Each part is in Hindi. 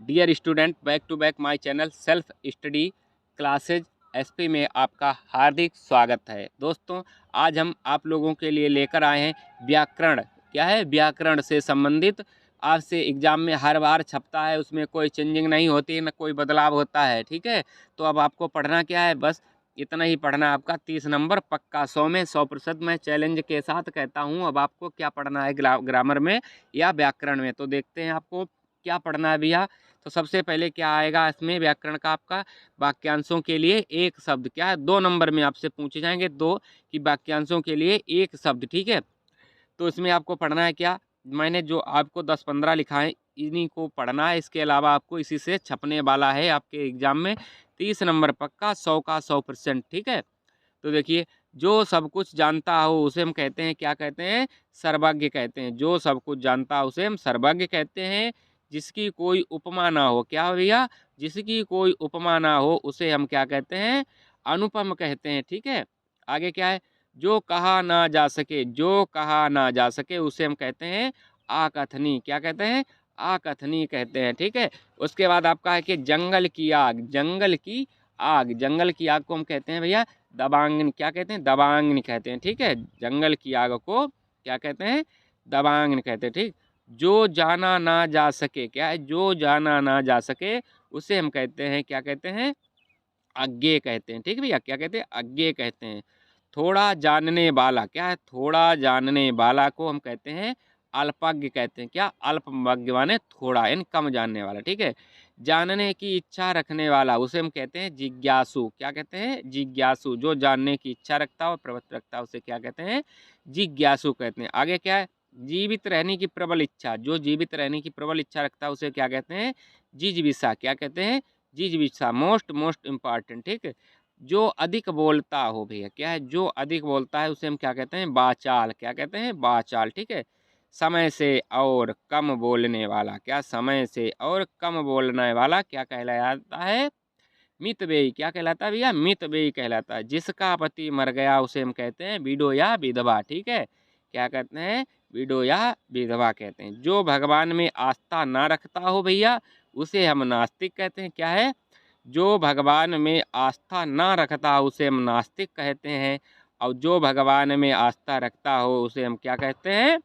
Dear student, back to back my channel self study classes SP में आपका हार्दिक स्वागत है। दोस्तों, आज हम आप लोगों के लिए लेकर आए हैं व्याकरण। क्या है? व्याकरण से संबंधित। आज से एग्जाम में हर बार छपता है, उसमें कोई चेंजिंग नहीं होती है, न कोई बदलाव होता है। ठीक है, तो अब आपको पढ़ना क्या है? बस इतना ही पढ़ना है। आपका 30 नंबर पक्का, 100 में 100% मैं चैलेंज के साथ कहता हूँ। अब आपको क्या पढ़ना है ग्रामर में या व्याकरण में, तो देखते हैं आपको क्या पढ़ना है भैया। तो सबसे पहले क्या आएगा इसमें व्याकरण का आपका? वाक्यांशों के लिए एक शब्द। क्या है? 2 नंबर में आपसे पूछे जाएंगे दो कि वाक्यांशों के लिए एक शब्द। ठीक है, तो इसमें आपको पढ़ना है क्या? मैंने जो आपको 10-15 लिखा है, इन्हीं को पढ़ना है। इसके अलावा आपको इसी से छपने वाला है आपके एग्जाम में 30 नंबर पक्का, 100 का 100%। ठीक है, तो देखिए, जो सब कुछ जानता हो उसे हम कहते हैं, क्या कहते हैं? सर्वज्ञ कहते हैं। जो सब कुछ जानता हो उसे हम सर्वज्ञ कहते हैं। जिसकी कोई उपमा ना हो, क्या हो भैया? जिसकी कोई उपमा ना हो उसे हम क्या कहते हैं? अनुपम कहते हैं। ठीक है, आगे क्या है? जो कहा ना जा सके, जो कहा ना जा सके उसे हम कहते हैं आकथनी। क्या कहते हैं? आकथनी कहते हैं। ठीक है, उसके बाद आपका है कि जंगल की आग। जंगल की आग, जंगल की आग को हम कहते हैं भैया दबांगनी। क्या कहते हैं? दबांगनी कहते हैं। ठीक है, जंगल की आग को क्या कहते हैं? दबांगनी कहते हैं। ठीक, जो जाना ना जा सके, क्या है? जो जाना ना जा सके उसे हम कहते हैं, क्या कहते हैं? अज्ञेय कहते हैं। ठीक है भैया, क्या कहते हैं? अज्ञेय कहते हैं। थोड़ा जानने वाला, क्या है? थोड़ा जानने वाला को हम कहते हैं अल्पज्ञ कहते हैं। क्या? अल्पज्ञ माने थोड़ा, यानी कम जानने वाला। ठीक है, जानने की इच्छा रखने वाला उसे हम कहते हैं जिज्ञासु। क्या कहते हैं? जिज्ञासु। जो जानने की इच्छा रखता है और प्रवृत्ति रखता है उसे क्या कहते हैं? जिज्ञासु कहते हैं। आगे क्या है? जीवित रहने की प्रबल इच्छा। जो जीवित रहने की प्रबल इच्छा रखता है उसे क्या कहते हैं? जिजीविषा। क्या कहते हैं? जिजीविषा। Most most important. ठीक है, जो अधिक बोलता हो भैया, क्या है? जो अधिक बोलता है उसे हम क्या कहते हैं? वाचाल। क्या कहते हैं? वाचाल। ठीक है, समय से और कम बोलने वाला। क्या? समय से और कम बोलने वाला क्या कहलाता है? मितव्ययी। क्या कहलाता है भैया? मितव्ययी कहलाता है। जिसका पति मर गया उसे हम कहते हैं विडो या विधवा। ठीक है, क्या कहते हैं? विडो या विधवा कहते हैं। जो भगवान में आस्था ना रखता हो भैया उसे हम नास्तिक कहते हैं। क्या है? जो भगवान में आस्था ना रखता हो उसे हम नास्तिक कहते हैं। और जो भगवान में आस्था रखता हो उसे हम क्या कहते हैं?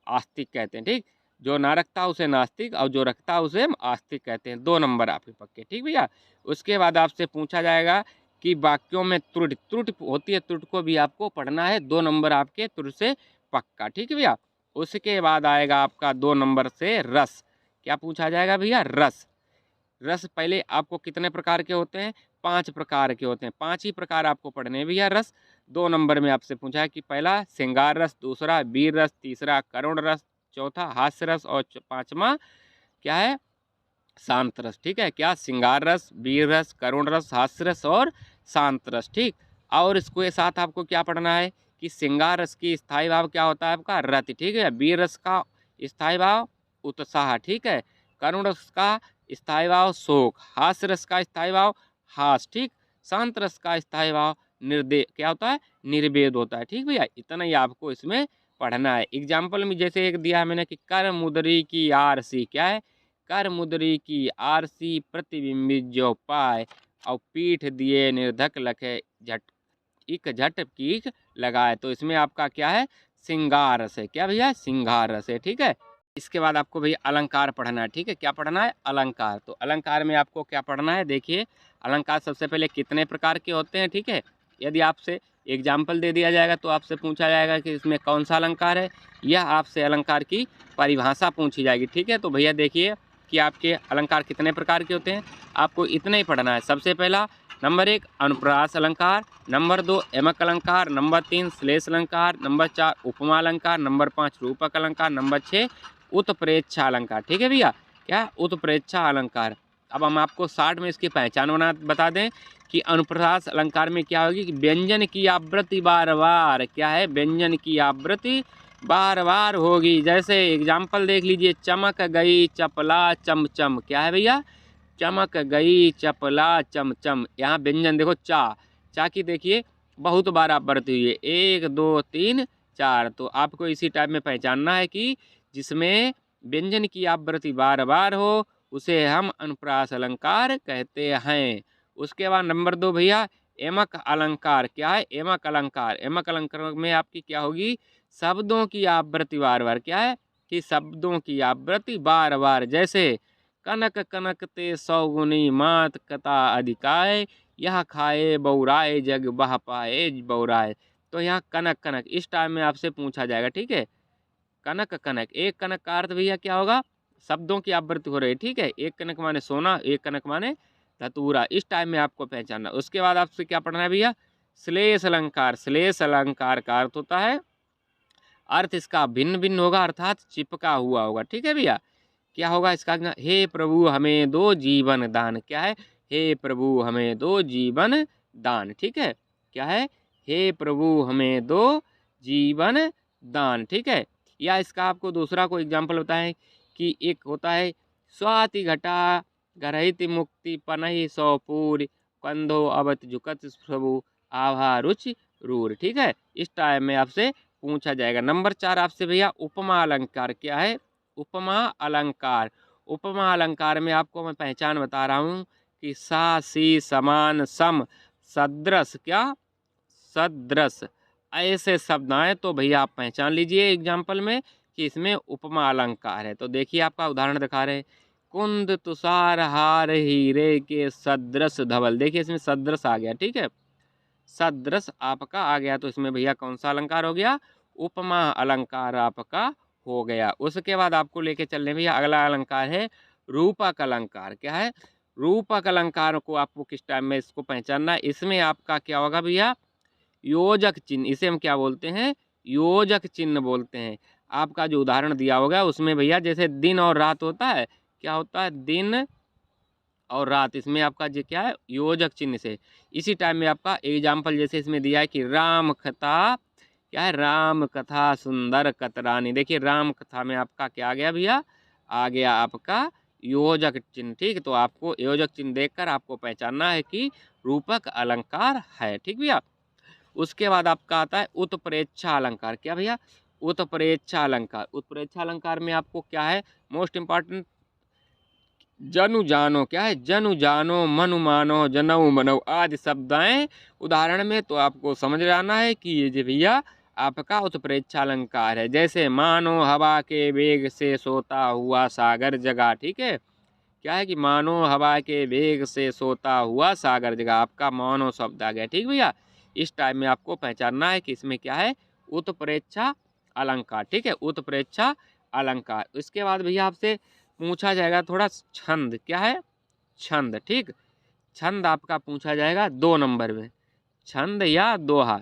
आस्तिक कहते हैं। ठीक, जो ना रखता उसे नास्तिक और जो रखता उसे हम आस्तिक कहते हैं। 2 नंबर आपके पक्के। ठीक भैया, उसके बाद आपसे पूछा जाएगा कि वाक्यों में त्रुटि, त्रुटि होती है, त्रुटि को भी आपको पढ़ना है। 2 नंबर आपके त्रुटि से पक्का। ठीक है भैया, उसके बाद आएगा आपका 2 नंबर से रस। क्या पूछा जाएगा भैया? रस। रस पहले आपको कितने प्रकार के होते हैं? 5 प्रकार के होते हैं। 5 ही प्रकार आपको पढ़ने हैं भैया रस। 2 नंबर में आपसे पूछा है कि पहला श्रृंगार रस, दूसरा वीर रस, तीसरा करुण रस, चौथा हास्य रस और पांचवा क्या है? शांत रस। ठीक है, क्या? श्रृंगार रस, वीर रस, करुण रस, हास्य रस और शांत रस। ठीक, और इसको ये साथ आपको क्या पढ़ना है कि श्रृंगार रस की स्थायी भाव क्या होता है आपका? रति। ठीक है, वीर रस का स्थायी भाव उत्साह। ठीक है, करुण रस का स्थायी भाव शोक, हास्य रस का स्थायी भाव हास। ठीक, शांत रस का स्थायी भाव निर्दे क्या होता है? निर्वेद होता है। ठीक भैया, इतना ही आपको इसमें पढ़ना है। एग्जाम्पल में जैसे एक दिया है मैंने कि कर मुदरी की आरसी। क्या है? कर मुदरी की आरसी प्रतिबिंबित जो पाए और पीठ दिए निर्धक लखे झट इक झट पीक लगाए। तो इसमें आपका क्या है? श्रृंगार रस है। क्या भैया? श्रृंगार रस है। ठीक है, इसके बाद आपको भैया अलंकार पढ़ना है। ठीक है, क्या पढ़ना है? अलंकार। तो अलंकार में आपको क्या पढ़ना है? देखिए, अलंकार सबसे पहले कितने प्रकार के होते हैं। ठीक है, यदि आपसे एग्जाम्पल दे दिया जाएगा तो आपसे पूछा जाएगा कि इसमें कौन सा अलंकार है, या आपसे अलंकार की परिभाषा पूछी जाएगी। ठीक है, तो भैया देखिए कि आपके अलंकार कितने प्रकार के होते हैं। आपको इतना ही पढ़ना है। सबसे पहला नंबर 1 अनुप्रास अलंकार, नंबर 2 यमक अलंकार, नंबर 3 श्लेष अलंकार, नंबर 4 उपमा अलंकार, नंबर 5 रूपक अलंकार, नंबर 6 उत्प्रेक्षा अलंकार। ठीक है भैया, क्या? उत्प्रेक्षा अलंकार। अब हम आपको शॉर्ट में इसकी पहचान बता दें कि अनुप्रास अलंकार में क्या होगी कि व्यंजन की आवृत्ति बार बार। क्या है? व्यंजन की आवृत्ति बार बार होगी। जैसे एग्जाम्पल देख लीजिए, चमक गई चपला चमचम। क्या है भैया? चमक गई चपला चमचम। यहाँ व्यंजन देखो चा, चा की देखिए बहुत बार आवृत्ति हुई है, 1 2 3 4। तो आपको इसी टाइप में पहचानना है कि जिसमें व्यंजन की आवृत्ति बार बार हो उसे हम अनुप्रास अलंकार कहते हैं। उसके बाद नंबर 2 भैया एमक अलंकार। क्या है? एमक अलंकार। एमक अलंकार में आपकी क्या होगी? शब्दों की आवृत्ति बार बार। क्या है? कि शब्दों की आवृत्ति बार बार। जैसे कनक कनक ते सौगुनी मात कथा अधिकाय, यह खाए बौराए जग बह पाए बौराए। तो यहाँ कनक कनक इस टाइम में आपसे पूछा जाएगा। ठीक है, कनक कनक, एक कनक का अर्थ भैया क्या होगा? शब्दों की आवृत्ति हो रही है। ठीक है, एक कनक माने सोना, एक कनक माने धतूरा। इस टाइम में आपको पहचानना। उसके बाद आपसे क्या पढ़ना है भैया? श्लेष अलंकार। श्लेष अलंकार का अर्थ होता है, अर्थ इसका भिन्न भिन्न होगा, अर्थात चिपका हुआ होगा। ठीक है भैया, क्या होगा इसका? हे प्रभु हमें दो जीवन दान। क्या है? हे प्रभु हमें दो जीवन दान। ठीक है, क्या है? हे प्रभु हमें दो जीवन दान। ठीक है, या इसका आपको दूसरा कोई एग्जाम्पल बताएं कि एक होता है स्वाति घटा गरहित मुक्ति पनहि सौपूर, कंधो अवत झुकत प्रभु आभा रुचि रूर। ठीक है, इस टाइम में आपसे पूछा जाएगा। नंबर 4 आपसे भैया उपमा अलंकार। क्या है? उपमा अलंकार। उपमा अलंकार में आपको मैं पहचान बता रहा हूँ कि सा सी समान सम सदृश। क्या? सदृश। ऐसे शब्द आए तो भैया आप पहचान लीजिए एग्जाम्पल में कि इसमें उपमा अलंकार है। तो देखिए आपका उदाहरण दिखा रहे हैं, कुंद तुषार हार हीरे के सदृश धवल। देखिए इसमें सदृश आ गया। ठीक है, सदृश आपका आ गया, तो इसमें भैया कौन सा अलंकार हो गया? उपमा अलंकार आपका हो गया। उसके बाद आपको लेके चलने भैया अगला अलंकार है रूपक अलंकार। क्या है? रूपक अलंकार को आपको किस टाइम में इसको पहचानना है? इसमें आपका क्या होगा भैया? योजक चिन्ह। इसे हम क्या बोलते हैं? योजक चिन्ह बोलते हैं। आपका जो उदाहरण दिया होगा उसमें भैया जैसे दिन और रात होता है, क्या होता है? दिन और रात, इसमें आपका जो क्या है? योजक चिन्ह से। इसी टाइम में आपका एग्जाम्पल जैसे इसमें दिया है कि राम कथा। क्या है? राम कथा सुंदर कतरानी। देखिए राम कथा में आपका क्या आ गया भैया? आ गया आपका योजक चिन्ह। ठीक, तो आपको योजक चिन्ह देखकर आपको पहचानना है कि रूपक अलंकार है। ठीक भैया, उसके बाद आपका आता है उत्प्रेक्षा अलंकार। क्या भैया? उत्प्रेक्षा अलंकार। उत्प्रेक्षा अलंकार में आपको क्या है? मोस्ट इंपॉर्टेंट जनु जानो। क्या है? जनु जानो मनु मानो जनऊ मनो आदि शब्द आए उदाहरण में, तो आपको समझ जाना है कि ये जो भैया आपका उत्प्रेक्षा अलंकार है। जैसे मानो हवा के वेग से सोता हुआ सागर जगा। ठीक है, क्या है कि मानो हवा के वेग से सोता हुआ सागर जगह, आपका मानो शब्द आ गया। ठीक भैया, इस टाइम में आपको पहचानना है कि इसमें क्या है? उत्प्रेक्षा अलंकार। ठीक है, उत्प्रेक्षा अलंकार। इसके बाद भैया आपसे पूछा जाएगा थोड़ा छंद। क्या है? छंद। ठीक, छंद आपका पूछा जाएगा 2 नंबर में, छंद या दोहा।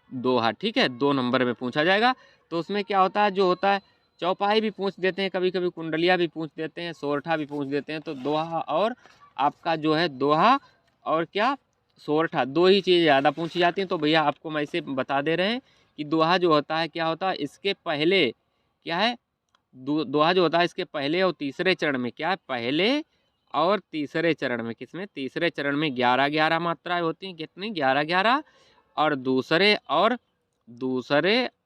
दोहा, ठीक है, 2 नंबर में पूछा जाएगा। तो उसमें क्या होता है? जो होता है चौपाई भी पूछ देते हैं, कभी कभी कुंडलिया भी पूछ देते हैं, सोरठा भी पूछ देते हैं। तो दोहा और आपका जो है दोहा और क्या सोरठा, 2 ही चीज़ें ज़्यादा पूछी जाती हैं। तो भैया आपको मैं इसे बता दे रहे हैं कि दोहा जो होता है क्या होता है? इसके पहले क्या है? दोहा जो होता है इसके पहले और तीसरे चरण में। क्या है? पहले और तीसरे चरण में। किसमें? तीसरे चरण में 11-11 मात्राएं होती हैं। कितनी? 11-11। और दूसरे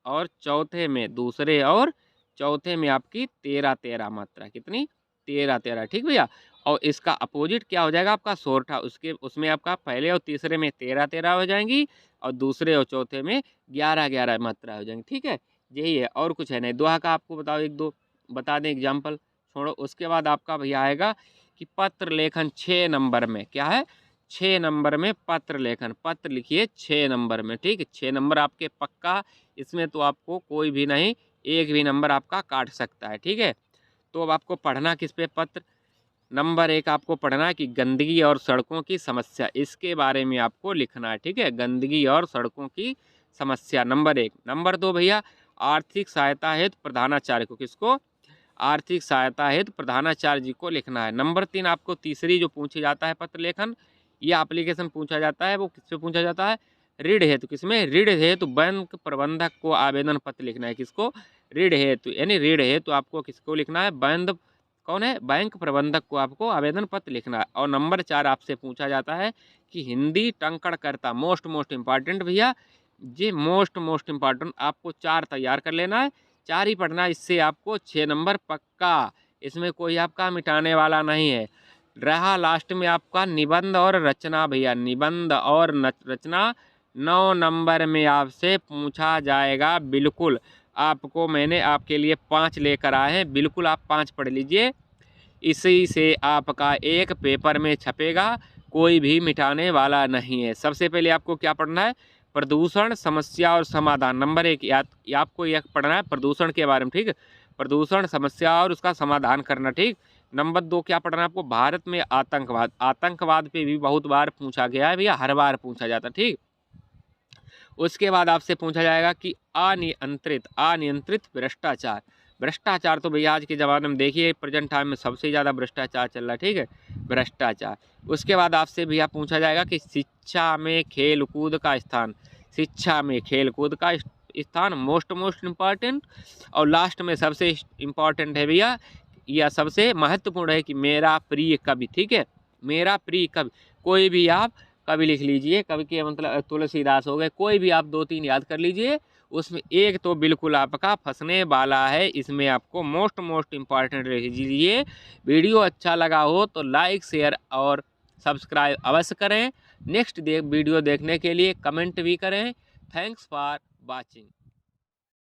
और चौथे में, दूसरे और चौथे में आपकी 13-13 मात्रा। कितनी? 13-13। ठीक भैया, और इसका अपोजिट क्या हो जाएगा? आपका सोरठा। उसके उसमें आपका पहले और तीसरे में 13-13 हो जाएंगी और दूसरे और चौथे में 11-11 मात्रा हो जाएंगी। ठीक है, यही है, और कुछ है नहीं। दोहा का आपको बताओ, 1-2 बता दें एग्जाम्पल, छोड़ो। उसके बाद आपका भैया आएगा कि पत्र लेखन 6 नंबर में। क्या है? 6 नंबर में पत्र लेखन। पत्र लिखिए 6 नंबर में। ठीक है, 6 नंबर आपके पक्का, इसमें तो आपको कोई भी नहीं, एक भी नंबर आपका काट सकता है। ठीक है, तो अब आपको पढ़ना किस पे? पत्र। नंबर 1 आपको पढ़ना है कि गंदगी और सड़कों की समस्या, इसके बारे में आपको लिखना है। ठीक है, गंदगी और सड़कों की समस्या, नंबर 1। नंबर 2 भैया आर्थिक सहायता हेतु प्रधानाचार्य को, किसको? आर्थिक सहायता हेतु प्रधानाचार्य जी को लिखना है। नंबर 3 आपको तीसरी जो पूछा जाता है पत्र लेखन या एप्लीकेशन पूछा जाता है, वो किससे पूछा जाता है? ऋण हेतु। किसमें? ऋण हेतु बैंक प्रबंधक को आवेदन पत्र लिखना है। किसको? ऋण हेतु, यानी ऋण हेतु आपको किसको लिखना है? कौन है? बैंक प्रबंधक को आपको आवेदन पत्र लिखना है। और नंबर 4 आपसे पूछा जाता है कि हिंदी टंकणकर्ता, मोस्ट इम्पॉर्टेंट भैया, ये मोस्ट इम्पॉर्टेंट, आपको 4 तैयार कर लेना है, 4 ही पढ़ना है। इससे आपको 6 नंबर पक्का, इसमें कोई आपका मिटाने वाला नहीं है। रहा लास्ट में आपका निबंध और रचना भैया, निबंध और रचना 9 नंबर में आपसे पूछा जाएगा। बिल्कुल आपको मैंने आपके लिए 5 लेकर आए हैं, बिल्कुल आप 5 पढ़ लीजिए। इसी से आपका एक पेपर में छपेगा, कोई भी मिटाने वाला नहीं है। सबसे पहले आपको क्या पढ़ना है, प्रदूषण समस्या और समाधान। नंबर 1 आपको यह पढ़ना है प्रदूषण के बारे में, ठीक है, प्रदूषण समस्या और उसका समाधान करना, ठीक। नंबर 2 क्या पढ़ना है आपको, भारत में आतंकवाद। आतंकवाद पे भी बहुत बार पूछा गया है भैया, हर बार पूछा जाता है, ठीक। उसके बाद आपसे पूछा जाएगा कि अनियंत्रित भ्रष्टाचार। भ्रष्टाचार तो भैया आज के ज़माने में देखिए प्रेजेंट टाइम में सबसे ज़्यादा भ्रष्टाचार चल रहा है, ठीक है, भ्रष्टाचार। उसके बाद आपसे भैया पूछा जाएगा कि शिक्षा में खेलकूद का स्थान। शिक्षा में खेलकूद का स्थान मोस्ट इम्पॉर्टेंट। और लास्ट में सबसे इम्पॉर्टेंट है भैया, या सबसे महत्वपूर्ण है कि मेरा प्रिय कवि, ठीक है, मेरा प्रिय कवि। कोई भी आप कवि लिख लीजिए, कवि के मतलब तुलसीदास हो गए, कोई भी आप 2-3 याद कर लीजिए, उसमें एक तो बिल्कुल आपका फंसने वाला है, इसमें आपको मोस्ट इम्पॉर्टेंट लिख लीजिए। वीडियो अच्छा लगा हो तो लाइक शेयर और सब्सक्राइब अवश्य करें। नेक्स्ट वीडियो देखने के लिए कमेंट भी करें। Thanks for watching.